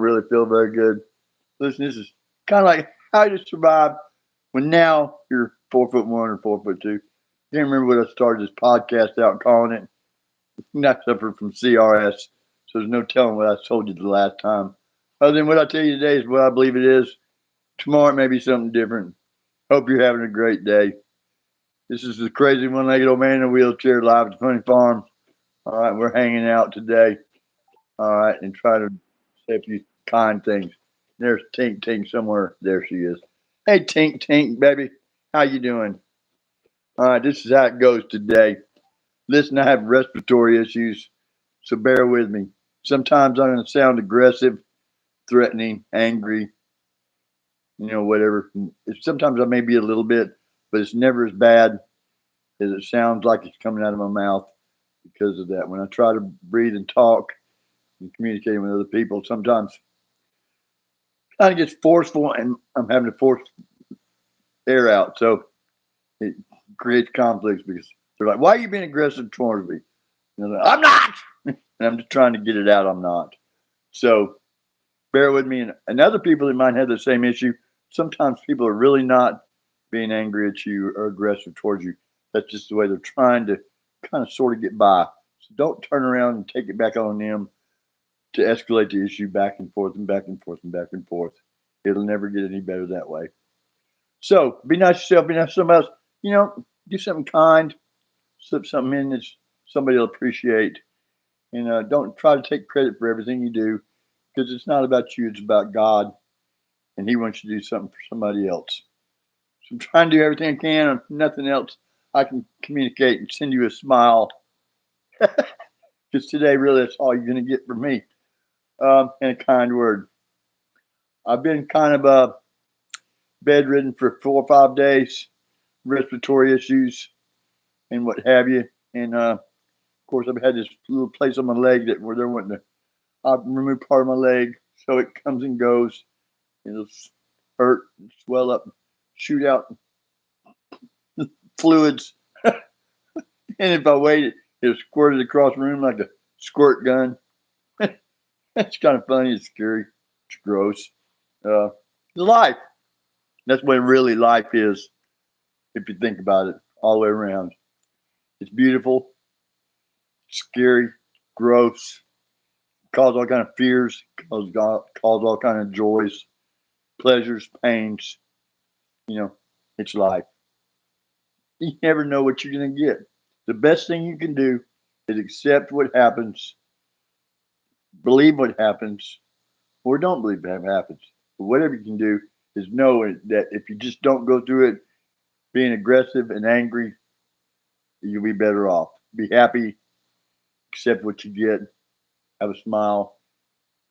don't really feel very good. Listen, this is kind of like how to survive when now you're 4'1" or 4'2". Can't remember what I started this podcast out calling it. Not suffered from CRS, so there's no telling what I told you the last time. Other than what I tell you today is what I believe it is. Tomorrow it may be something different. Hope you're having a great day. This is the crazy one-legged old man in a wheelchair live at the Funny Farm. All right, we're hanging out today. All right, and trying to say a few kind things. There's Tink Tink somewhere. There she is. Hey, Tink Tink, baby. How you doing? All right, this is how it goes today. Listen, I have respiratory issues, so bear with me. Sometimes I'm going to sound aggressive, threatening, angry, whatever. Sometimes I may be a little bit, but it's never as bad as it sounds like it's coming out of my mouth because of that. When I try to breathe and talk and communicate with other people, sometimes it kind of gets forceful and I'm having to force air out. So it creates conflicts because they're like, why are you being aggressive towards me? Like, I'm not. And I'm just trying to get it out. I'm not. So bear with me. And other people that might have the same issue, sometimes people are really not being angry at you or aggressive towards you. That's just the way they're trying to kind of sort of get by. So don't turn around and take it back on them to escalate the issue back and forth and back and forth and back and forth. It'll never get any better that way. So be nice to yourself, be nice to somebody else. Do something kind, slip something in that somebody will appreciate. And don't try to take credit for everything you do because it's not about you, it's about God. And He wants you to do something for somebody else. So I'm trying to do everything I can. If nothing else, I can communicate and send you a smile. Because today, really, that's all you're going to get from me. And a kind word. I've been kind of bedridden for 4 or 5 days, respiratory issues and what have you. And of course, I've had this little place on my leg where they're wanting to remove part of my leg, so it comes and goes. It'll hurt, swell up, shoot out fluids, and if I wait, it'll squirt it across the room like a squirt gun. It's kind of funny. It's scary. It's gross. It's life. That's what really life is, if you think about it, all the way around. It's beautiful, scary, gross, cause all kind of fears, cause all kind of joys, pleasures, pains. It's life. You never know what you're going to get. The best thing you can do is accept what happens, believe what happens, or don't believe what happens. But whatever you can do is know that if you just don't go through it being aggressive and angry, you'll be better off. Be happy, accept what you get, have a smile.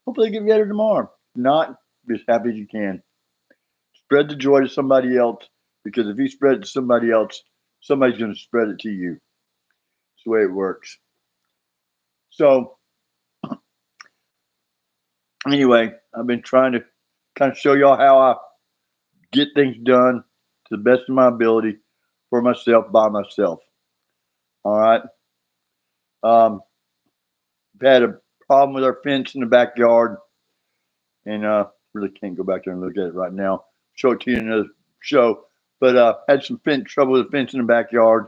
Hopefully, it get better tomorrow. If not, be as happy as you can. Spread the joy to somebody else because if you spread it to somebody else, somebody's going to spread it to you. It's the way it works. So, anyway, I've been trying to kind of show y'all how I get things done to the best of my ability for myself by myself. All right. We've had a problem with our fence in the backyard, and really can't go back there and look at it right now. Show it to you in another show. But had some trouble with the fence in the backyard,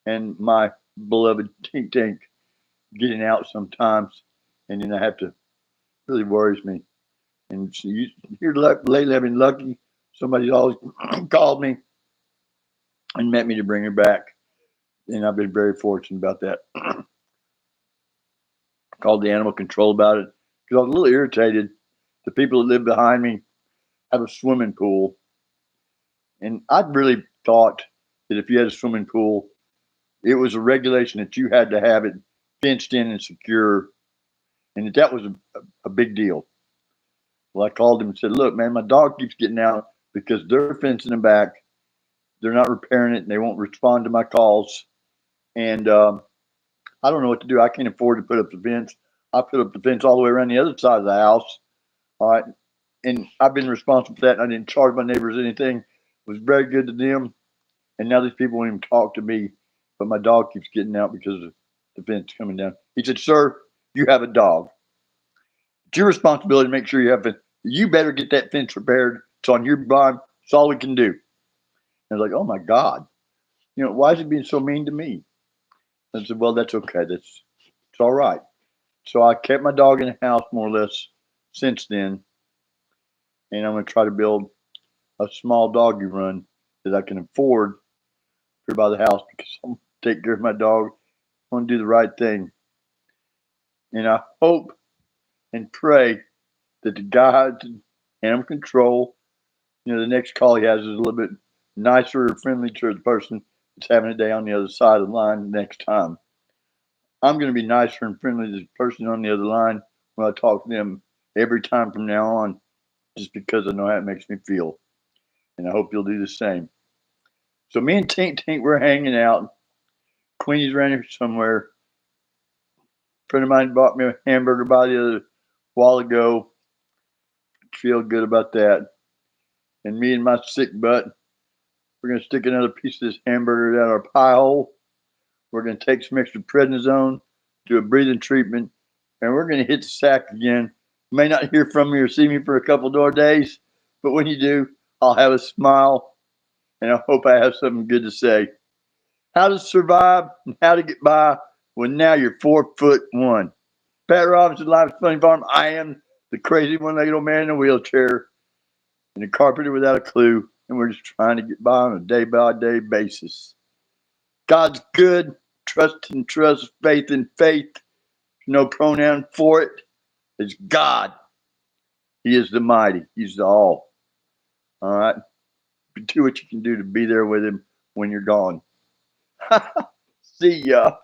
and my beloved Tink Tink getting out sometimes, and then I have to really worries me. And you're lately I've been lucky. Somebody's always called me and met me to bring her back, and I've been very fortunate about that. Called the animal control about it because I was a little irritated. The people that live behind me have a swimming pool, and I really thought that if you had a swimming pool, it was a regulation that you had to have it fenced in and secure, and that was a big deal. Well, I called him and said, "Look, man, my dog keeps getting out because they're fencing them back. They're not repairing it, and they won't respond to my calls. And I don't know what to do. I can't afford to put up the fence. I put up the fence all the way around the other side of the house. All right, and I've been responsible for that. I didn't charge my neighbors anything. It was very good to them. And now these people won't even talk to me. But my dog keeps getting out because of the fence coming down." He said, "Sir, you have a dog. It's your responsibility to make sure you have it. You better get that fence repaired. It's on your bond. It's all we can do. And I was like, oh my God. Why is he being so mean to me? I said, well, that's okay. It's all right. So I kept my dog in the house more or less since then. And I'm going to try to build a small doggy run that I can afford here by the house because I'm going to take care of my dog. I want to do the right thing. And I hope and pray that the guy in animal control, the next call he has is a little bit nicer or friendly to the person that's having a day on the other side of the line next time. I'm going to be nicer and friendly to the person on the other line when I talk to them every time from now on, just because I know how it makes me feel. And I hope you'll do the same. So me and Tink, we're hanging out. Queenie's around here somewhere. A friend of mine bought me a hamburger by the other while ago. Feel good about that. And me and my sick butt, we're going to stick another piece of this hamburger down our pie hole. We're going to take some extra prednisone, do a breathing treatment, and we're going to hit the sack again. You may not hear from me or see me for a couple more days, but when you do, I'll have a smile, and I hope I have something good to say. How to survive and how to get by when now you're 4'1". Pat Robinson, Life's Funny Farm. I am the crazy one-legged old man in a wheelchair and a carpenter without a clue, and we're just trying to get by on a day-by-day basis. God's good. Trust and trust, faith and faith. No pronoun for it. It's God. He is the mighty. He's the all. All right. Do what you can do to be there with him when you're gone. See ya.